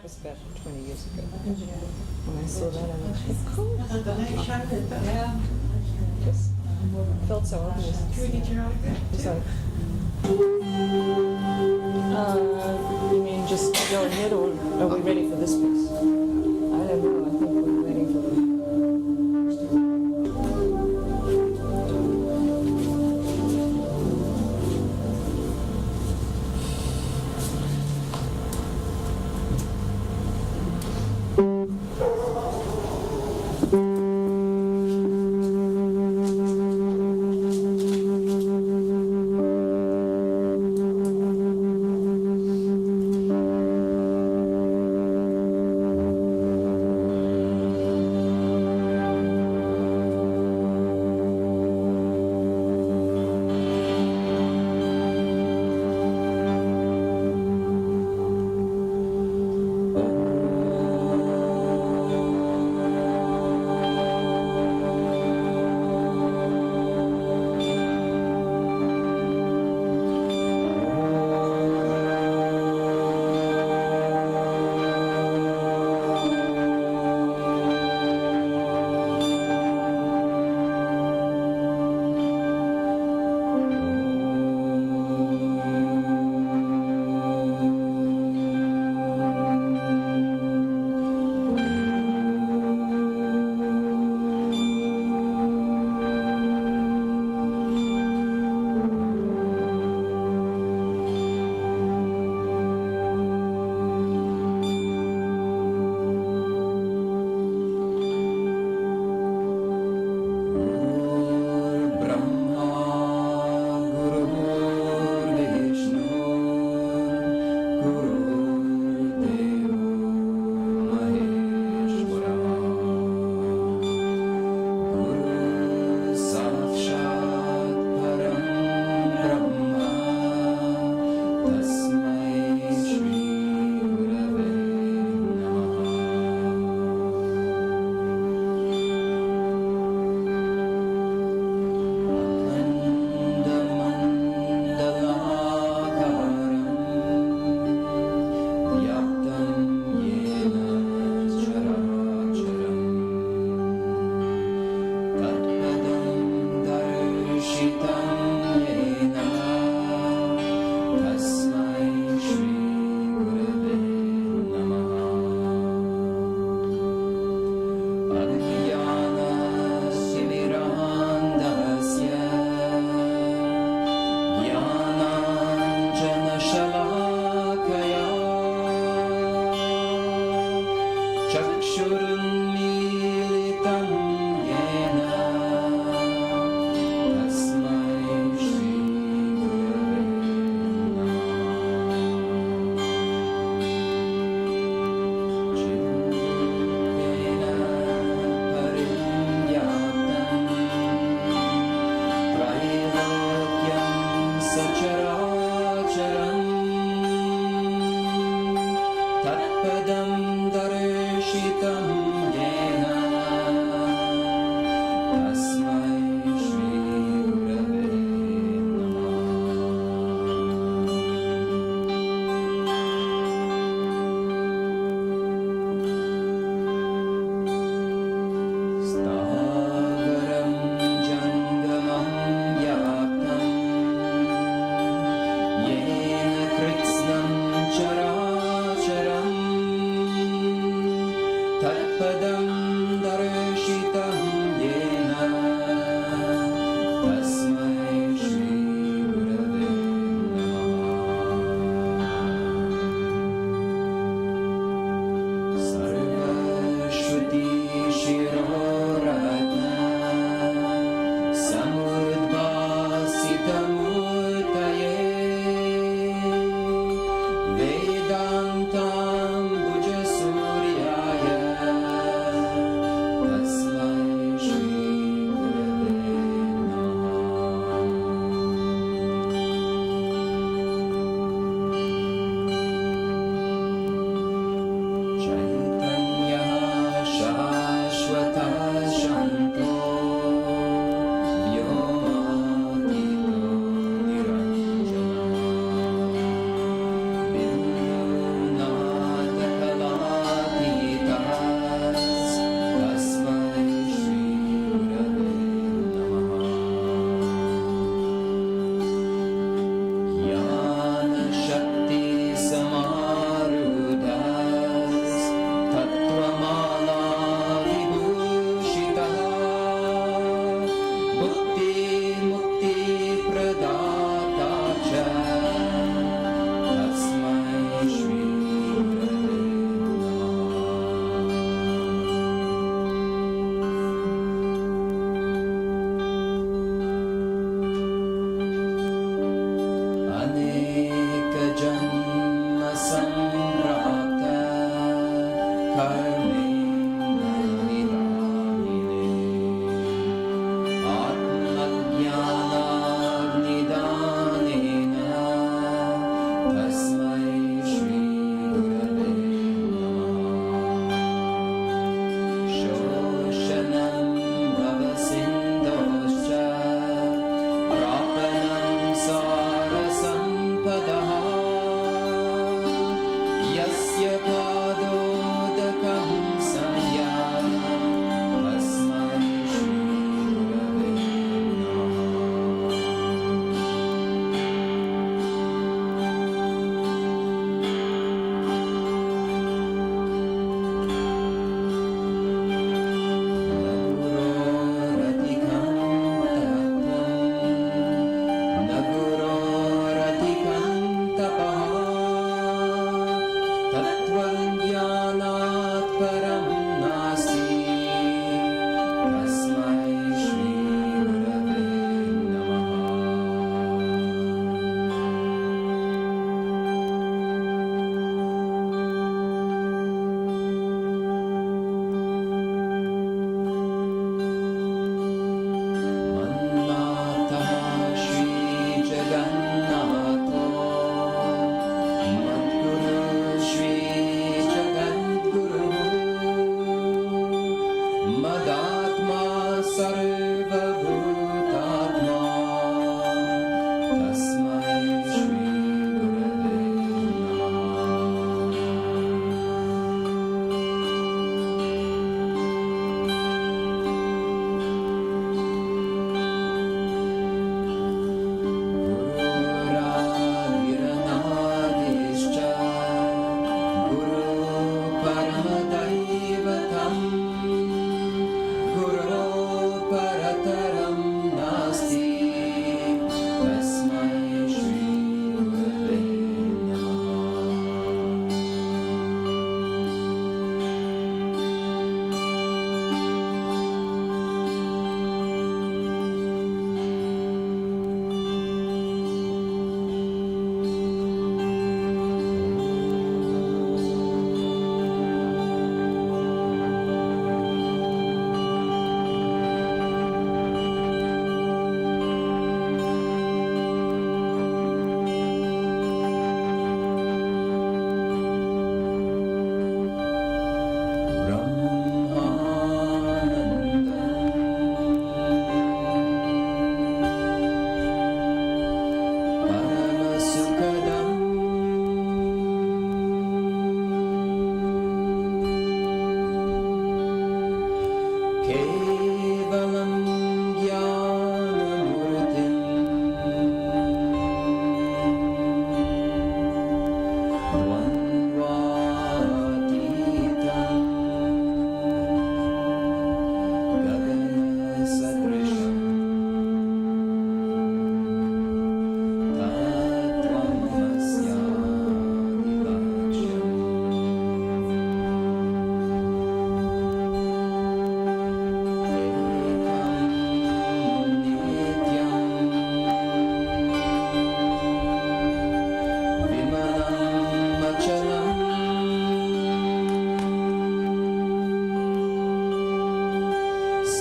that was about 20 years ago. When I saw that, I was like, cool. Yeah. Just felt so obvious. It's like, you mean just go ahead, or are we ready for this piece? I don't know. I think we're ready for it.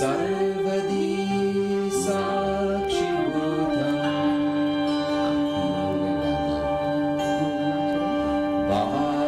Sarvadi Sakshibhutam Bhavatitam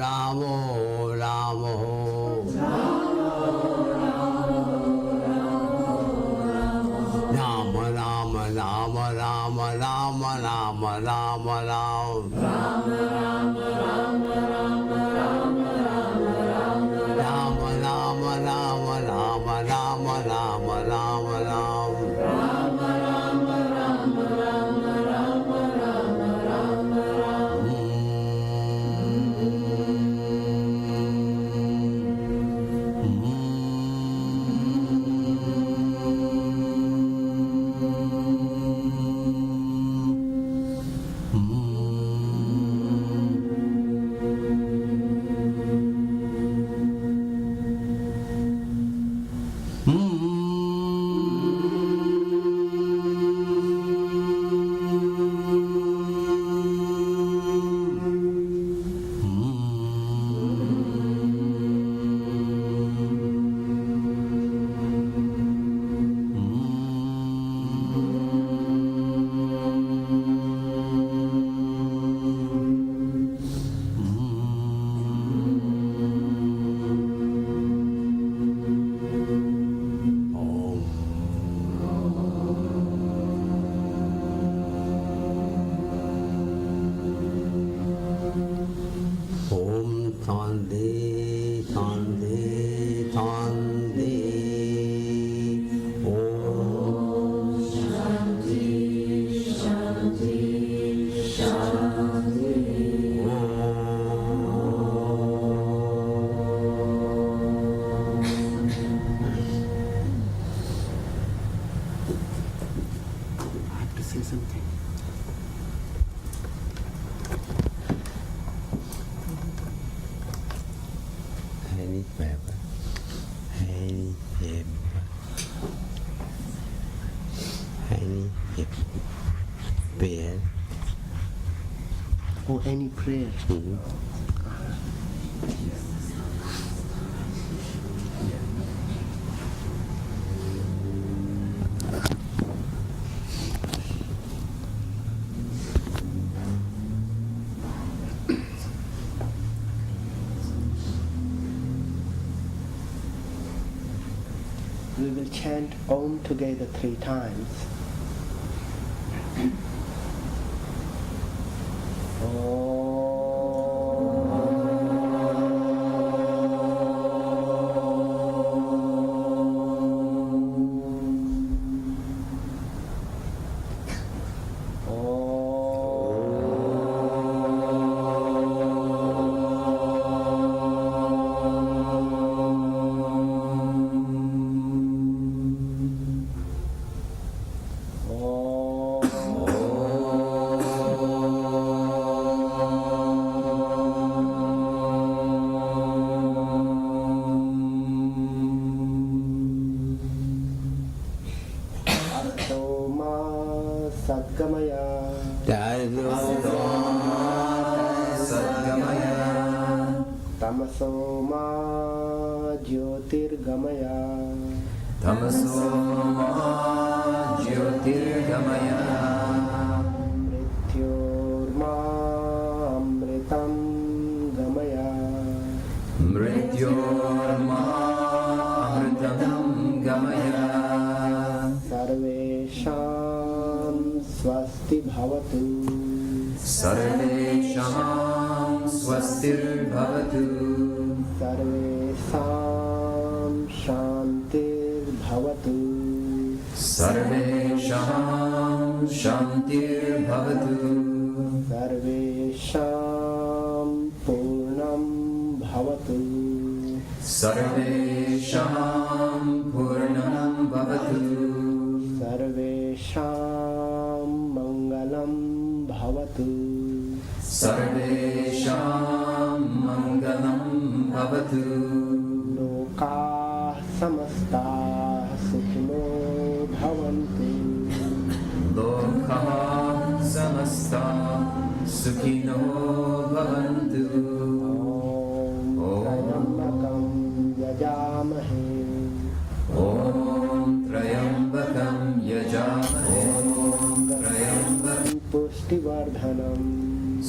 Ramo Ramo Rama Rama Rama Rama Rama Rama Rama Or any prayer. We will chant Om together 3 times.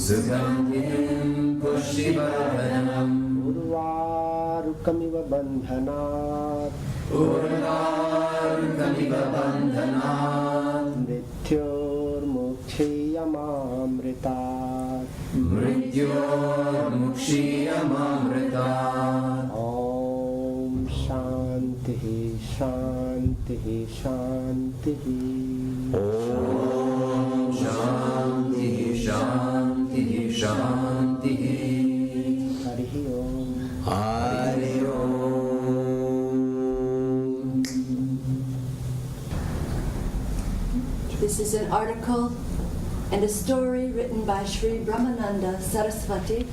Sugandhim Pushtivardhanam Purnarkamiva bandhanat Purnarkamiva bandhanat Mrityurmukshiyamamritat Mrityurmukshiyamamritat Om Shantihi Shantihi Shantihi Om Shantihi Shantihi Shantihi Harihi Om Hari Om. This is an article and a story written by Shri Brahmananda Sarasvati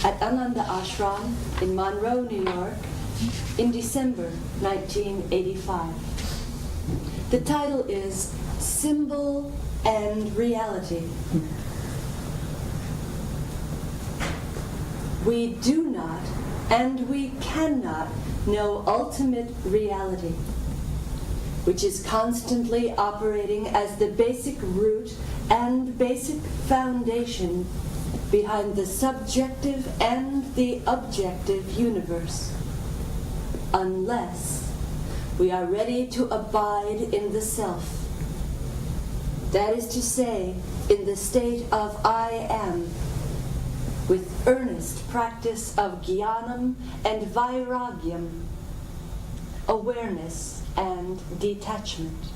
at Ananda Ashram in Monroe, New York, in December 1985. The title is Symbol and Reality. We do not and we cannot know ultimate reality, which is constantly operating as the basic root and basic foundation behind the subjective and the objective universe, unless we are ready to abide in the self. That is to say, in the state of I am, with earnest practice of jnanam and vairagyam, awareness and detachment.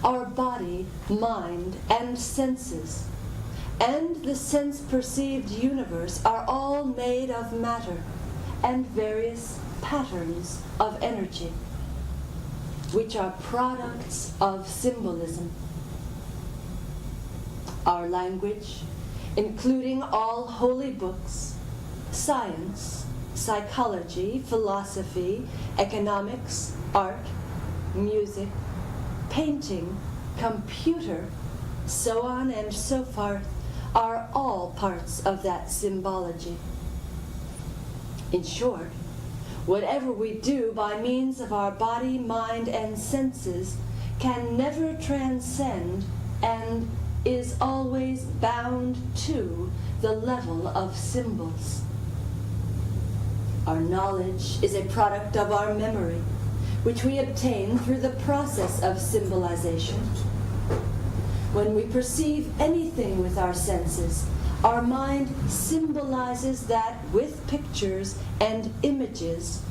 Our body, mind, and senses, and the sense-perceived universe are all made of matter and various patterns of energy, which are products of symbolism. Our language, including all holy books, science, psychology, philosophy, economics, art, music, painting, computer, so on and so forth, are all parts of that symbology. In short, whatever we do by means of our body, mind, and senses can never transcend and is always bound to the level of symbols. Our knowledge is a product of our memory, which we obtain through the process of symbolization. When we perceive anything with our senses, our mind symbolizes that with pictures and images,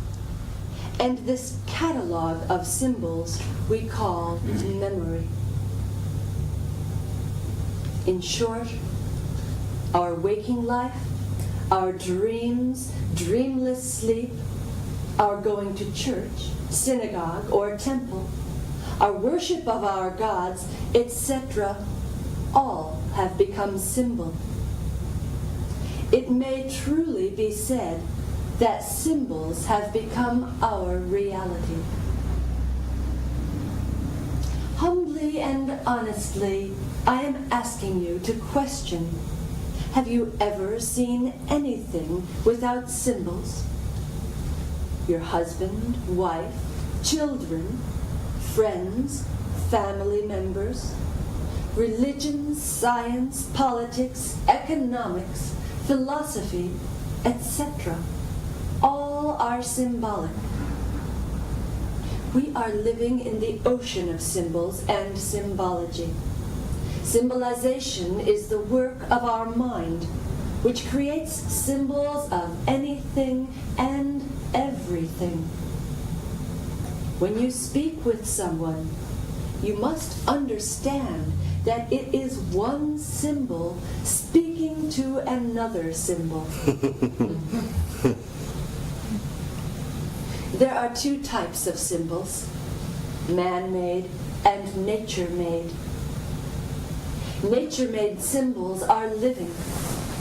and this catalog of symbols we call memory. In short, our waking life, our dreams, dreamless sleep, our going to church, synagogue, or temple, our worship of our gods, etc., all have become symbol. It may truly be said that symbols have become our reality. Humbly and honestly, I am asking you to question, have you ever seen anything without symbols? Your husband, wife, children, friends, family members, religion, science, politics, economics, philosophy, etc. All are symbolic. We are living in the ocean of symbols and symbology. Symbolization is the work of our mind, which creates symbols of anything and everything. When you speak with someone, you must understand that it is one symbol speaking to another symbol. There are two types of symbols, man-made and nature-made. Nature-made symbols are living,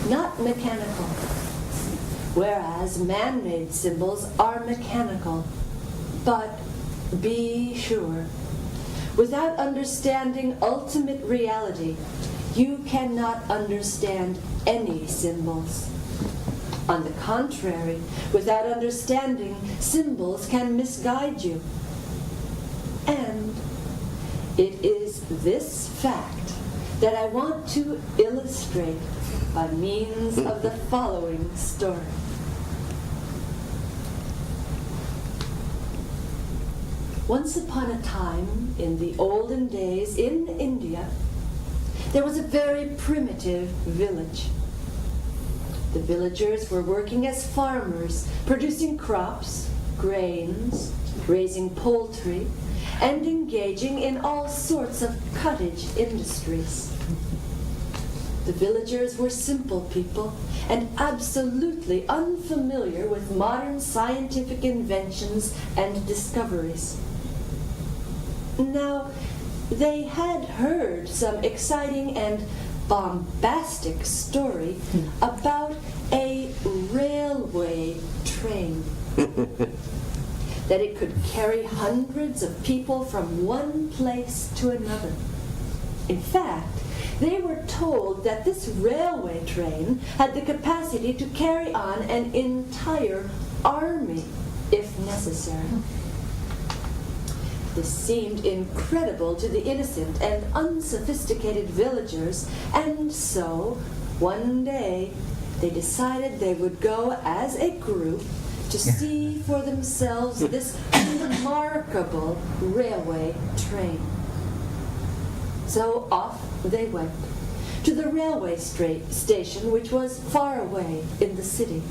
not mechanical, whereas man-made symbols are mechanical. But be sure, without understanding ultimate reality, you cannot understand any symbols. On the contrary, without understanding, symbols can misguide you. And it is this fact that I want to illustrate by means of the following story. Once upon a time, in the olden days in India, there was a very primitive village. The villagers were working as farmers, producing crops, grains, raising poultry, and engaging in all sorts of cottage industries. The villagers were simple people and absolutely unfamiliar with modern scientific inventions and discoveries. Now, they had heard some exciting and bombastic story about a railway train. That it could carry hundreds of people from one place to another. In fact, they were told that this railway train had the capacity to carry on an entire army if necessary. This seemed incredible to the innocent and unsophisticated villagers, and so, one day, they decided they would go as a group to see for themselves this remarkable railway train. So off they went to the railway station, which was far away in the city.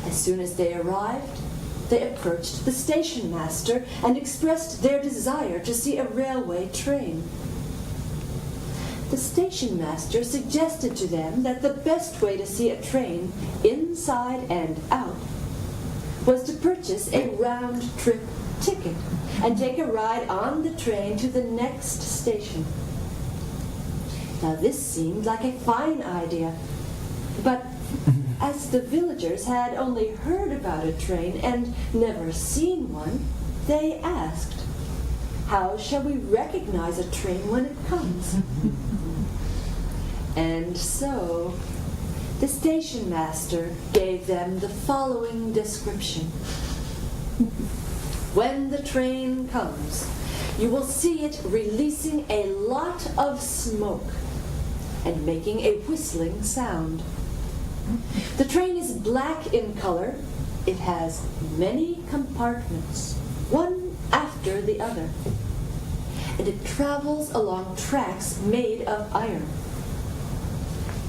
As soon as they arrived, they approached the station master and expressed their desire to see a railway train. The station master suggested to them that the best way to see a train, inside and out, was to purchase a round-trip ticket and take a ride on the train to the next station. Now this seemed like a fine idea, but as the villagers had only heard about a train and never seen one, they asked, "How shall we recognize a train when it comes?" And so, the station master gave them the following description. When the train comes, you will see it releasing a lot of smoke and making a whistling sound. The train is black in color. It has many compartments, one after the other, and it travels along tracks made of iron.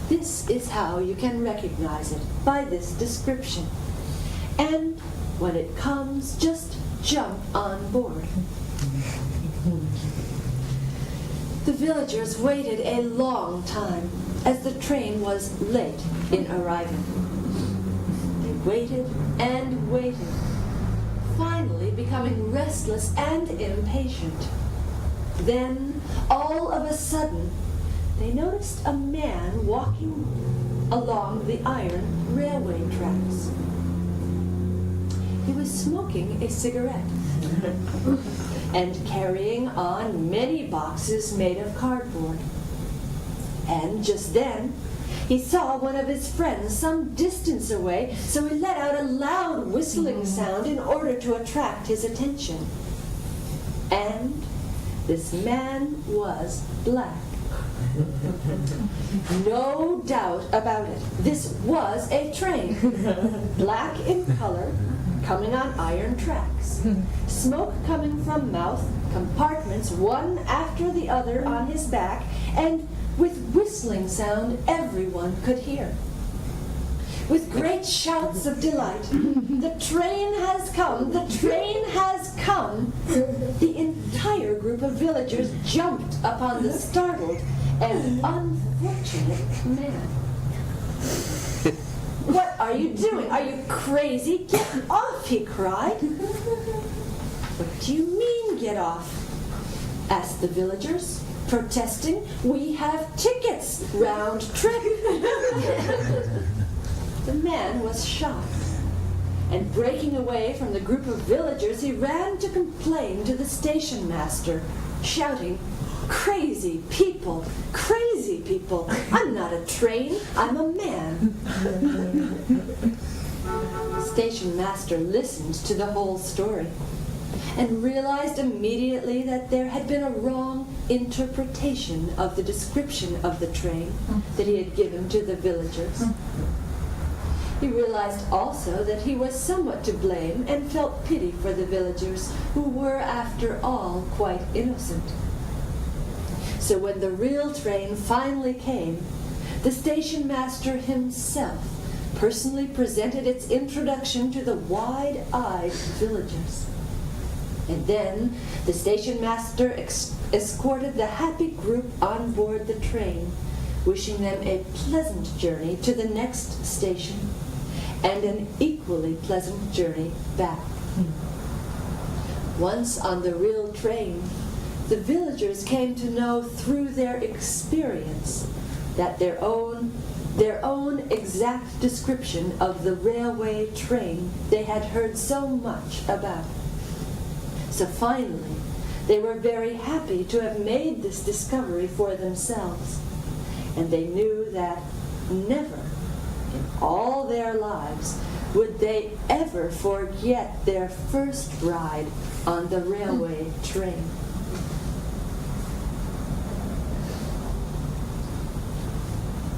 This is how you can recognize it, by this description. And when it comes, just jump on board. The villagers waited a long time, as the train was late in arriving. They waited and waited, finally becoming restless and impatient. Then, all of a sudden, they noticed a man walking along the iron railway tracks. He was smoking a cigarette and carrying on many boxes made of cardboard. And just then, he saw one of his friends some distance away, so he let out a loud whistling sound in order to attract his attention. And this man was black. No doubt about it. This was a train, black in color, coming on iron tracks. Smoke coming from mouth, compartments one after the other on his back, and with whistling sound everyone could hear. With great shouts of delight, "The train has come! The train has come!" The entire group of villagers jumped upon the startled and unfortunate man. "What are you doing? Are you crazy? Get off!" he cried. "What do you mean, get off?" asked the villagers, protesting. "We have tickets, round trip." The man was shocked, and breaking away from the group of villagers, he ran to complain to the station master, shouting, "Crazy people! Crazy people! I'm not a train, I'm a man." The station master listened to the whole story. and realized immediately that there had been a wrong interpretation of the description of the train that he had given to the villagers. He realized also that he was somewhat to blame and felt pity for the villagers who were, after all, quite innocent. So when the real train finally came, the station master himself personally presented its introduction to the wide-eyed villagers. And then the station master escorted the happy group on board the train, wishing them a pleasant journey to the next station and an equally pleasant journey back. Once on the real train, the villagers came to know through their experience that their own exact description of the railway train they had heard so much about. So finally, they were very happy to have made this discovery for themselves, and they knew that never in all their lives would they ever forget their first ride on the railway train.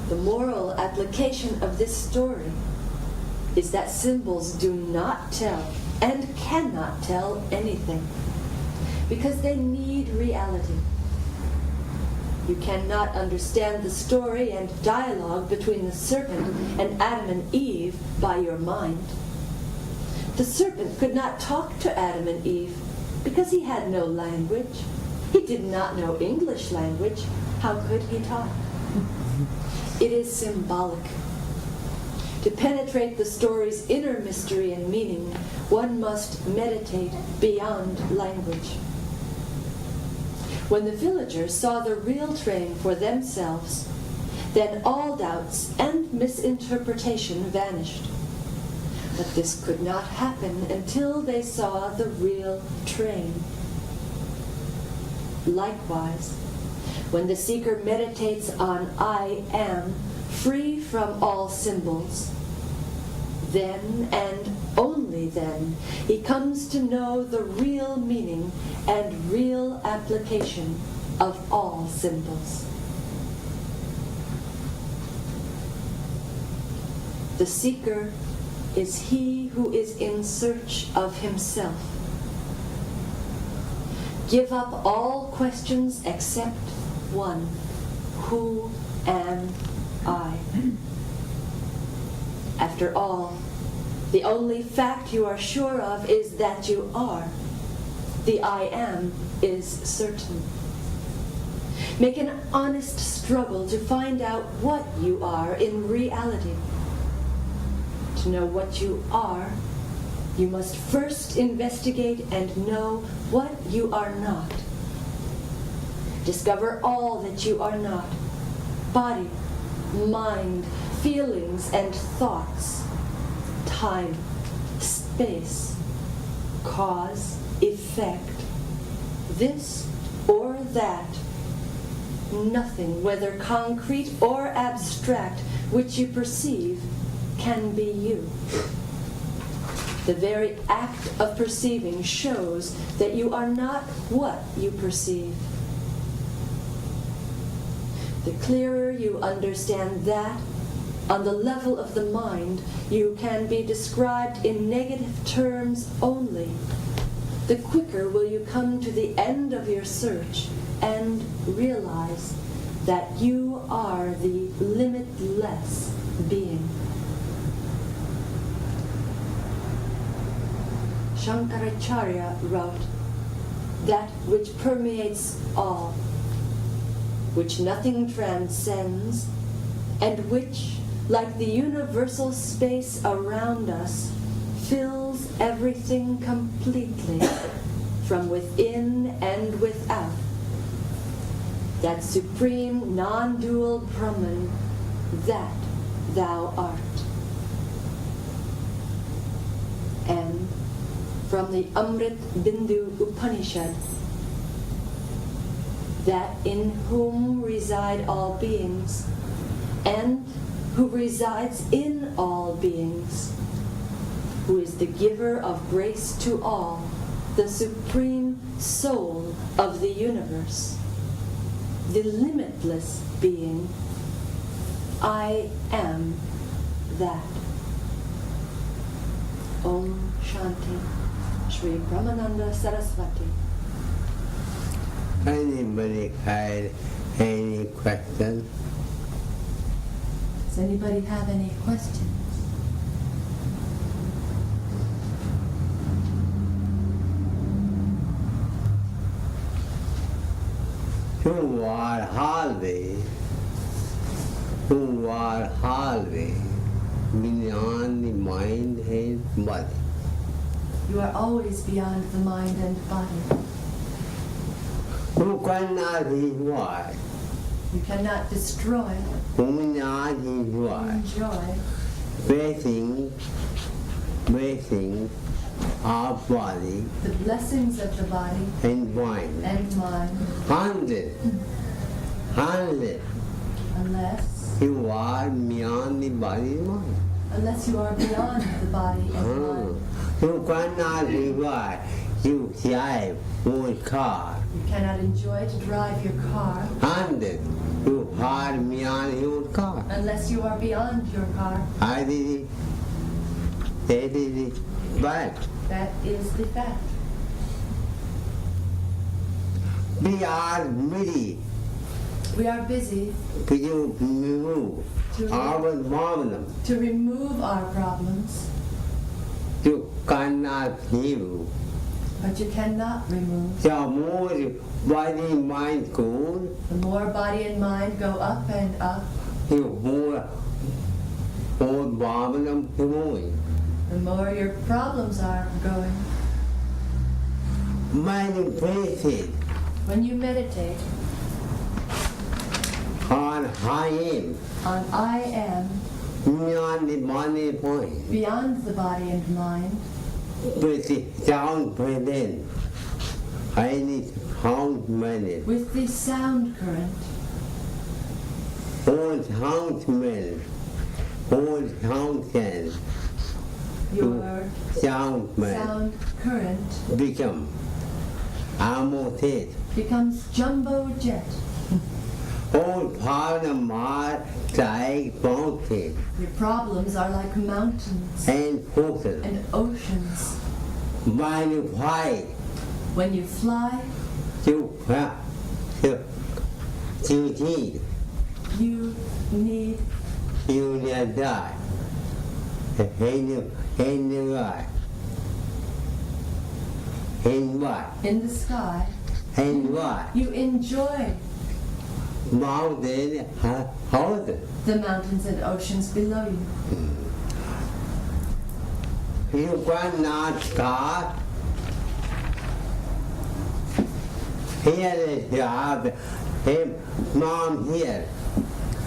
The moral application of this story is that symbols do not tell and cannot tell anything, because they need reality. You cannot understand the story and dialogue between the serpent and Adam and Eve by your mind. The serpent could not talk to Adam and Eve because he had no language. He did not know English language. How could he talk? It is symbolic. To penetrate the story's inner mystery and meaning, one must meditate beyond language. When the villagers saw the real train for themselves, then all doubts and misinterpretation vanished. But this could not happen until they saw the real train. Likewise, when the seeker meditates on I am, free from all symbols, then and only then he comes to know the real meaning and real application of all symbols. The seeker is he who is in search of himself. Give up all questions except one: who am I? After all, the only fact you are sure of is that you are. The I am is certain. Make an honest struggle to find out what you are in reality. To know what you are, you must first investigate and know what you are not. Discover all that you are not: body, mind, feelings and thoughts, time, space, cause, effect, this or that. Nothing, whether concrete or abstract, which you perceive can be you. The very act of perceiving shows that you are not what you perceive. The clearer you understand that, on the level of the mind, you can be described in negative terms only, the quicker will you come to the end of your search and realize that you are the limitless being. Shankaracharya wrote, "That which permeates all, which nothing transcends, and which, like the universal space around us, fills everything completely, from within and without. That supreme non-dual Brahman, that thou art." And from the Amrit Bindu Upanishad, "That in whom reside all beings, and who resides in all beings, who is the giver of grace to all, the supreme soul of the universe, the limitless being. I am that. Om Shanti. Shri Brahmananda Sarasvati. Anybody had any questions? Does anybody have any questions? Who are hardly beyond the mind and body. You are always beyond the mind and body. Who cannot destroy, You cannot destroy, who cannot destroy, enjoy blessing our body the blessings of the body and mind. and mind, Hundred, unless you are beyond the body and mind. you are beyond the body and mind. You cannot destroy, you drive one car. You cannot enjoy to drive your car Hundred, you are beyond your car. unless you are beyond your car. I did it. They did it. But That is the fact. we are ready We are busy to remove our problem. to remove our problems, You cannot heal. but you cannot remove. The more body mind goes, The more body and mind go up and up, the more problem going. the more your problems are going. Manifested When you meditate on I am on I am, beyond the body point. beyond the body and mind, With the sound present, I need sound minute. with the sound current, All sound minute, all sound can, your sound minute sound current become amotet. becomes jumbo jet. All problem are like mountain Your problems are like mountains and ocean. and oceans. When you fly, When you fly, you need, you need you need die. And you die. And what? in the sky. And what? You enjoy Mountain, ocean. the mountains and oceans below you. You cannot start. Here is job. Him, mom here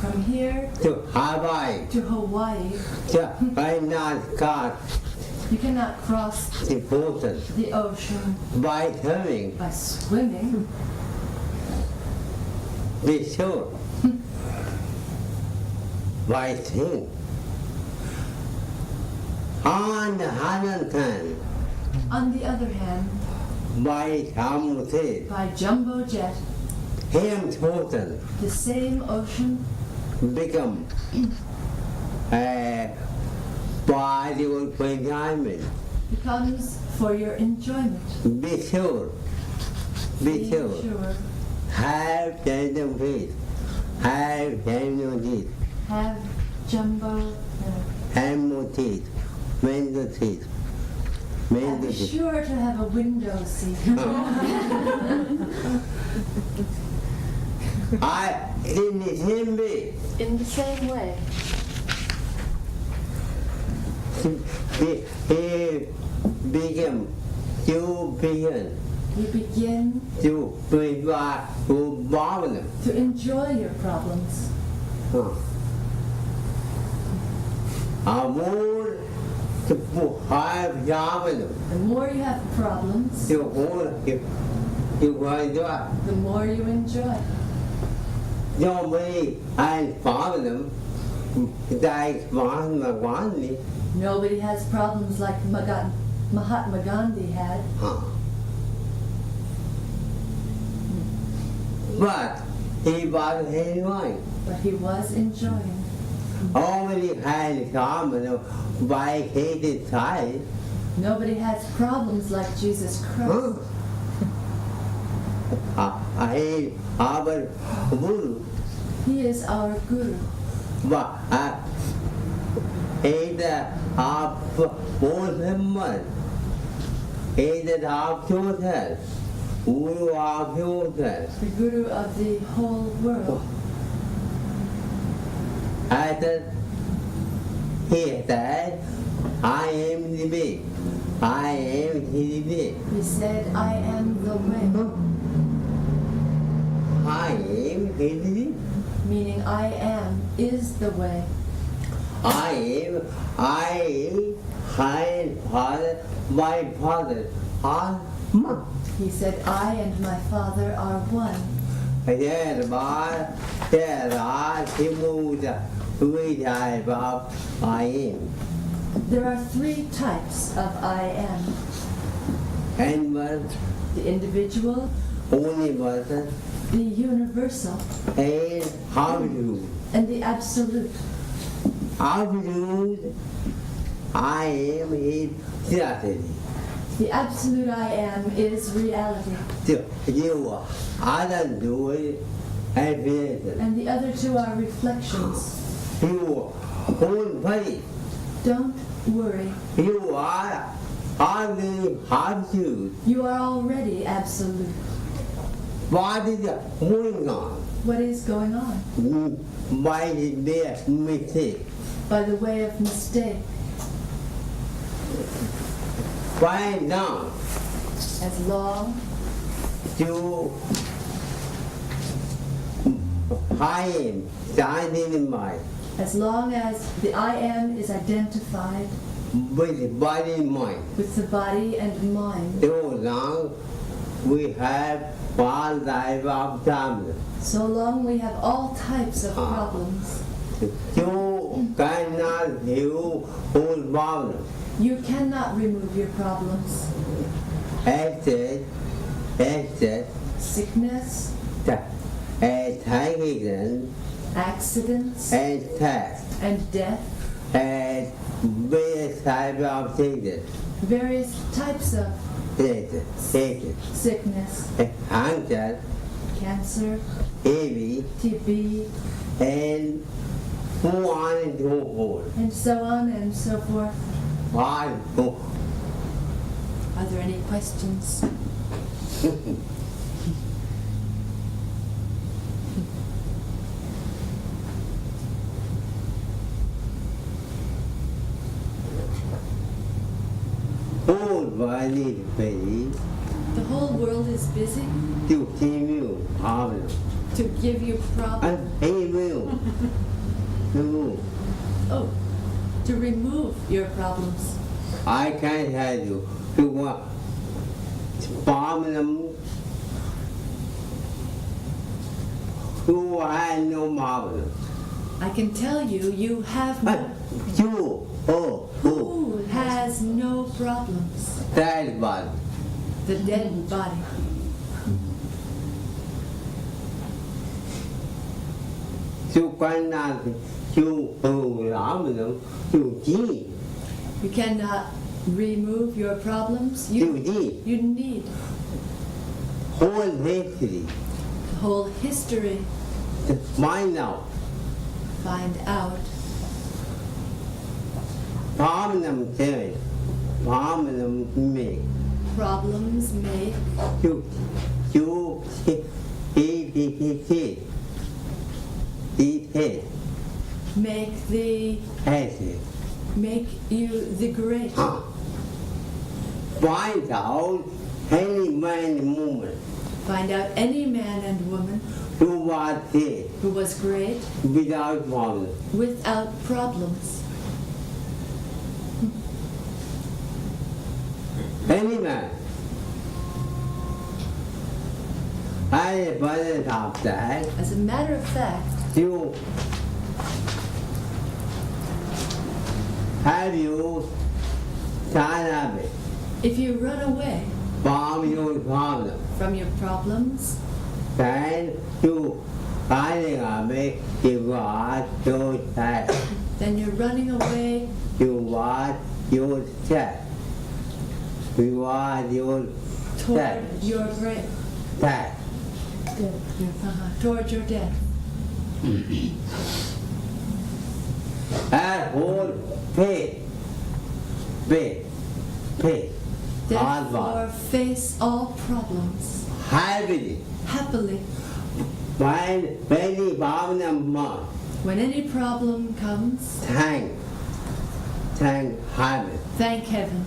From here to Hawaii. to Hawaii, Cannot start you cannot cross the ocean the ocean by swimming. by swimming. Be sure. By sing. On the other hand, On the other hand, by mountain, by jumbo jet, him ocean the same ocean become by your enjoyment. becomes for your enjoyment. Be sure. Be sure. Have tender feet. Have tender teeth. Have jumbo. Have more teeth. Window teeth. Be Window teeth. sure to have a window seat. I didn't him be. In the same way, He became you begin you begin to provide to problem. to enjoy your problems. More to have problem. The more you have problems, You hold you going to the more you enjoy. nobody has problem like one. Nobody has problems like Mahatma Gandhi had. but he was enjoying. But he was enjoying. Only had common by hated side. Nobody has problems like Jesus Christ. I our Guru, He is our Guru. but he the half woman, he the half children, who are children. The Guru of the whole world. And he said, I am the way. I am the way. He said, I am the way. I am his way. Meaning I am is the way. I father, my father are one. He said, I and my Father are one. There are people which I am. There are three types of I am. Animal, The individual, universal, the universal, and absolute. and the absolute. Absolute, I am in reality. The absolute I am is reality. You other do it and creation. And the other two are reflections. You whole faith. Don't worry. You are only absolute. You are already absolute. What is going on? What is going on? By their mistake. By the way of mistake. By now, As long you I am standing in mind as long as the I am is identified with body and mind. with the body and mind, So long we have one type of problem. so long we have all types of problems. You cannot heal whole problem. You cannot remove your problems. Accident, Sickness, accident, accidents, and death, and death, and various types of sickness, various types of sickness, cancer, cancer, TB, TB, and so on and so forth. and so on and so forth. Are there any questions? Whole body is The whole world is busy to give you problem. to give you problems. And he will remove. Oh, to remove your problems. I can tell you to problem who had no problem. I can tell you, you have no. You, Who has no problems? that body. The dead body. You cannot you problem you need. You cannot remove your problems. You need You need whole history. the whole history. Find out. Find out. Problem change. Problem make. Problems make You he make the acid. make you the great. Find out any man and woman Find out any man and woman who was dead who was great without problem. without problems. Any man. I wasn't of that. As a matter of fact, You have you done of it if you run away from your problem. from your problems, Then you running away, you want to say, Then you're running away. you want you say, you want you Toward say, your grave. say. Toward your death. And hold faith, faith, faith, Therefore, face all problems happily. happily. When many Bhagavandas, When any problem comes, thank heaven. thank heaven.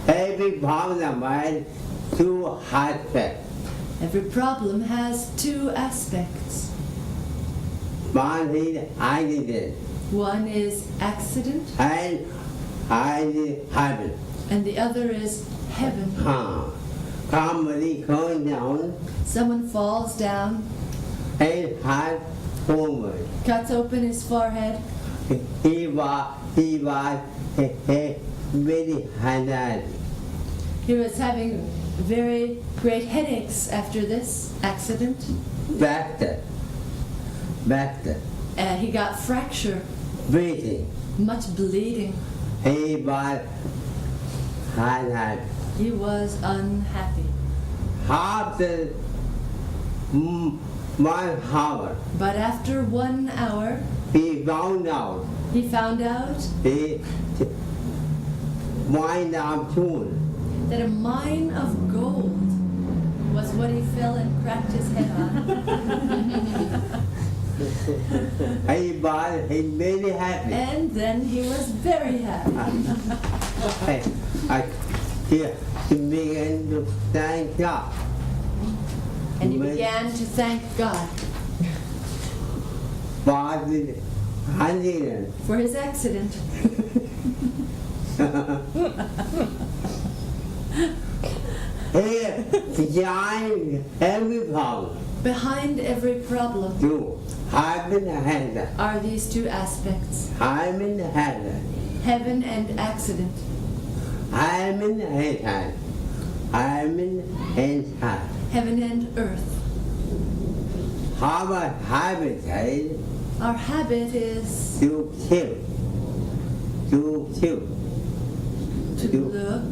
Every Bhagavan two aspects. Every problem has two aspects. One is accident One is accident, and heaven. and the other is heaven. Somebody goes down Someone falls down, and has forward. cuts open his forehead. He was very hard. He was having very great headaches after this accident. Back, He got fracture, breathing. much bleeding. He was hard. He was unhappy. After 1 hour, But after 1 hour, he found out. he found out He wind up soon. that a mine of gold was what he fell and cracked his head on. He was very happy. And then he was very happy. He began to thank God. And he began to thank God For the accident. for his accident. Behind every problem, Behind every problem you heaven has are these two aspects, heaven has heaven and accident. heaven has heaven has Heaven and earth. our habit is Our habit is to kill, to You- look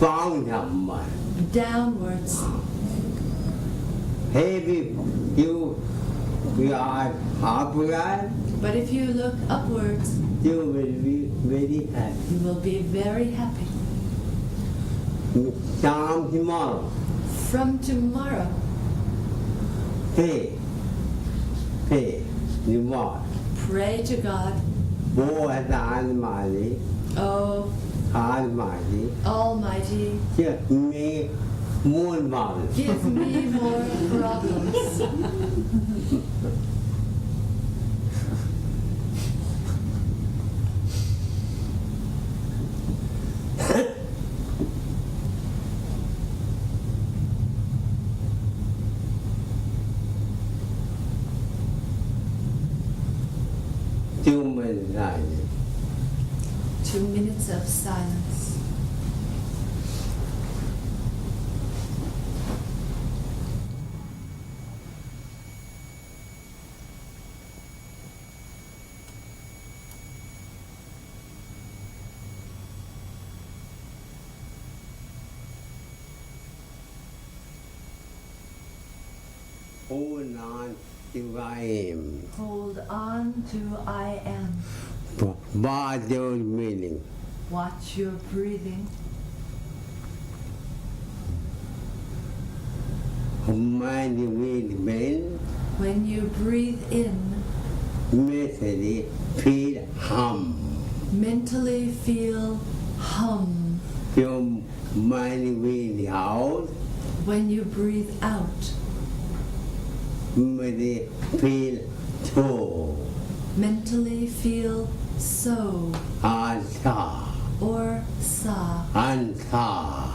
found someone. downwards. Maybe you are upright, But if you look upwards, you will be very happy. you will be very happy. Come tomorrow, From tomorrow, pay, reward. pray to God, More than money, oh Almighty, Almighty, give me more money. give me more problems. 2 minutes. 2 minutes of silence. Hold on to I am. Hold on to I am. What those meaning? Watch your breathing. Mind movement, When you breathe in, mentally feel hum. mentally feel hum. Your mind will out, When you breathe out, mentally feel so. mentally feel so Anta, or sa. anta.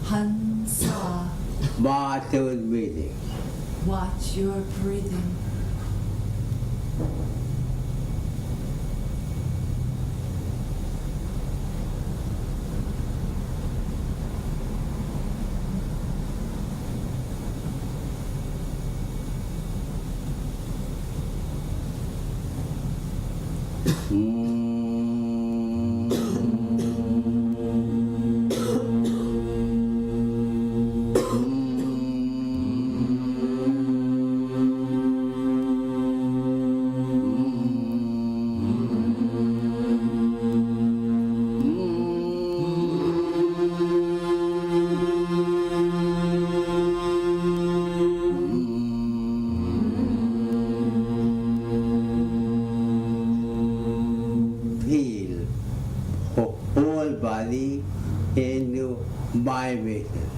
Han sa. What those meaning? Watch your breathing. Feel whole body into vibration.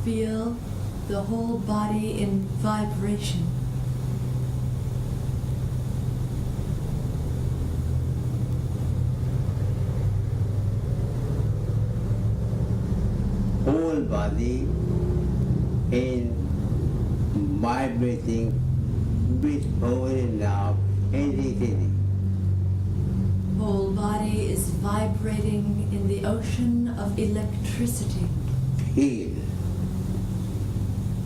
Feel the whole body in vibration. Whole body in vibrating with holy love electricity. Whole body is vibrating in the ocean of electricity. Feel.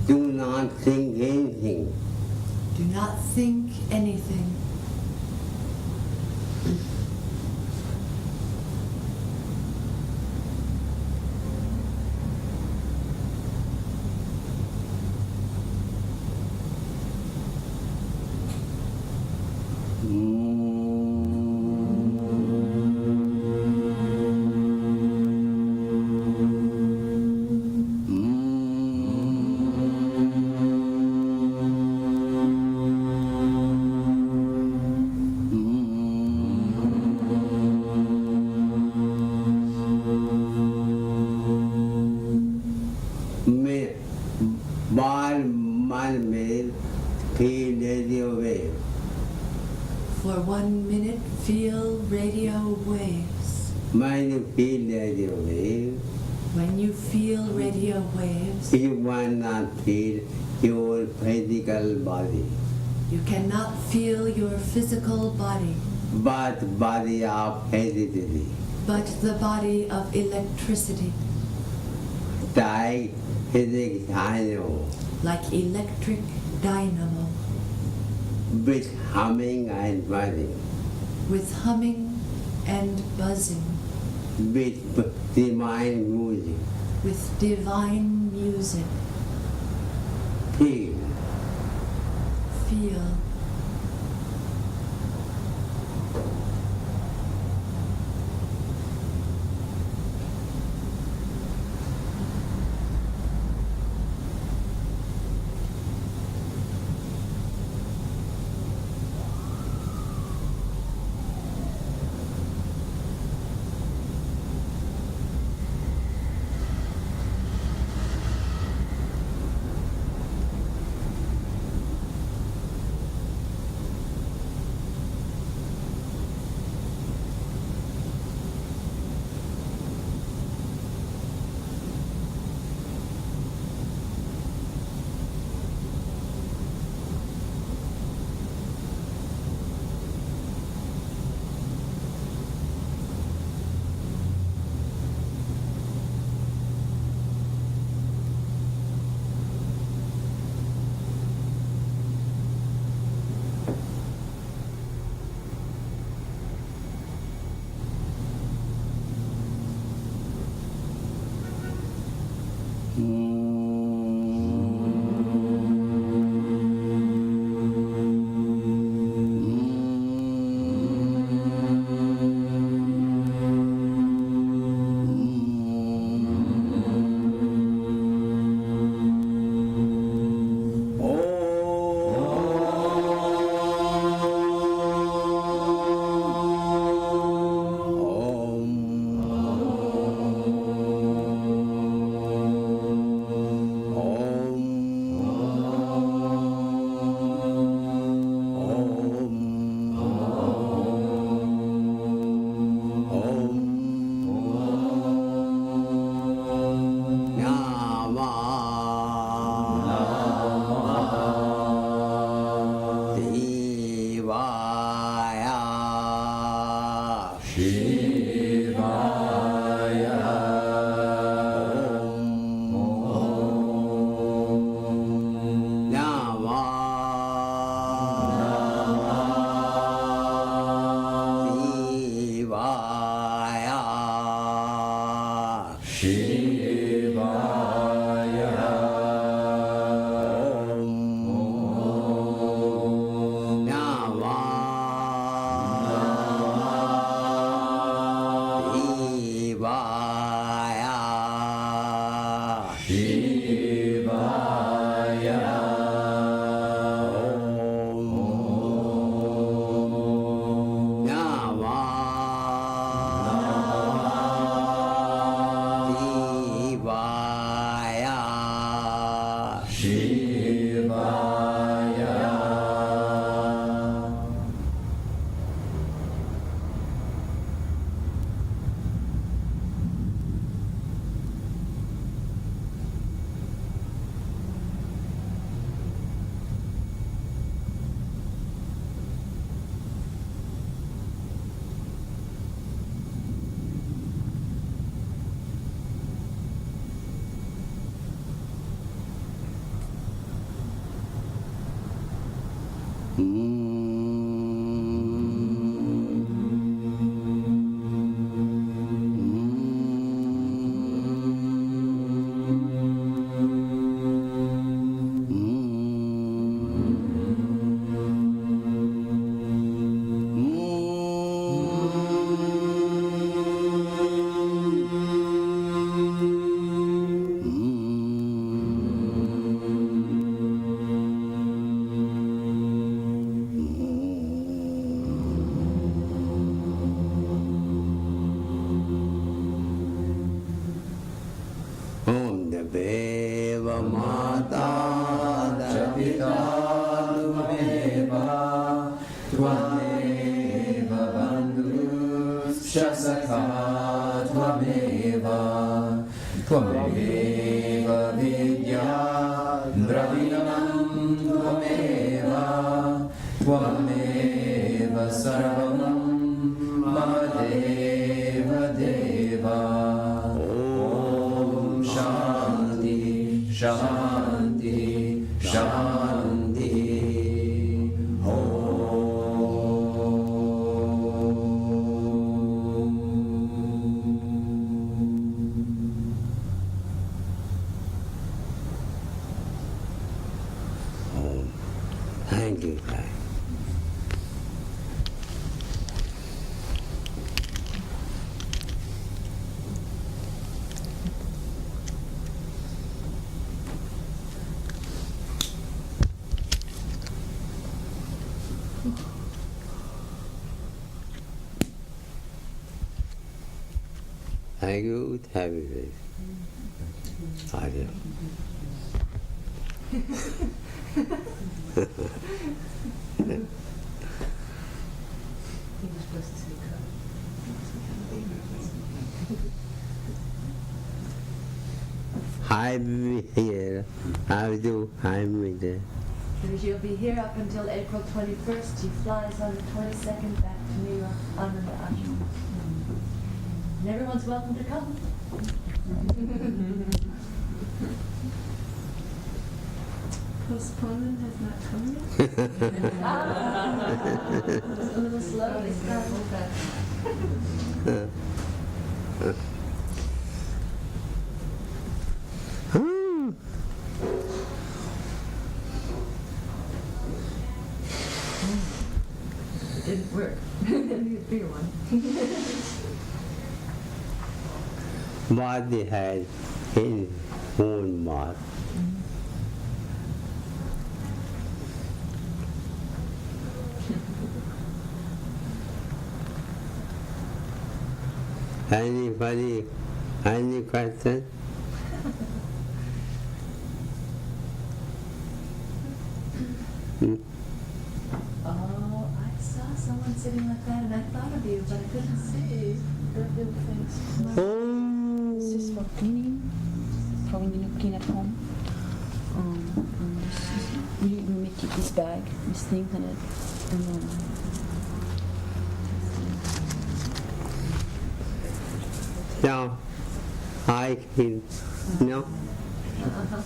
Do not think anything. Do not think anything. Feel radio wave. For 1 minute, feel radio waves. When you feel radio wave, When you feel radio waves, you will not feel your physical body, you cannot feel your physical body, but body of electricity, but the body of electricity, like physics dynamo, like electric dynamo, with humming and buzzing, with humming and buzzing, with divine music. with divine music. Feel. Feel. Tvameva vidya dravinam tvameva tvameva sarvam mama deva deva. Om Shanti Shanti Shanti. Thank you. Thank you. Happy face. Adios. I'm here. I'm with it. She'll be here up until April 21st. She flies on the 22nd back to New York, Ananda Ashram. And everyone's welcome to come. Postponement has not come yet. Just a little slowly. It didn't work. Need a bigger one. Body had his own mark. Anybody, any question? Oh, I saw someone sitting like that and I thought of you, but I couldn't see. Good little face. This is for cleaning, for when you clean at home. And this is, we make it this bag, these things in it. And, no, I can, no. Uh-huh.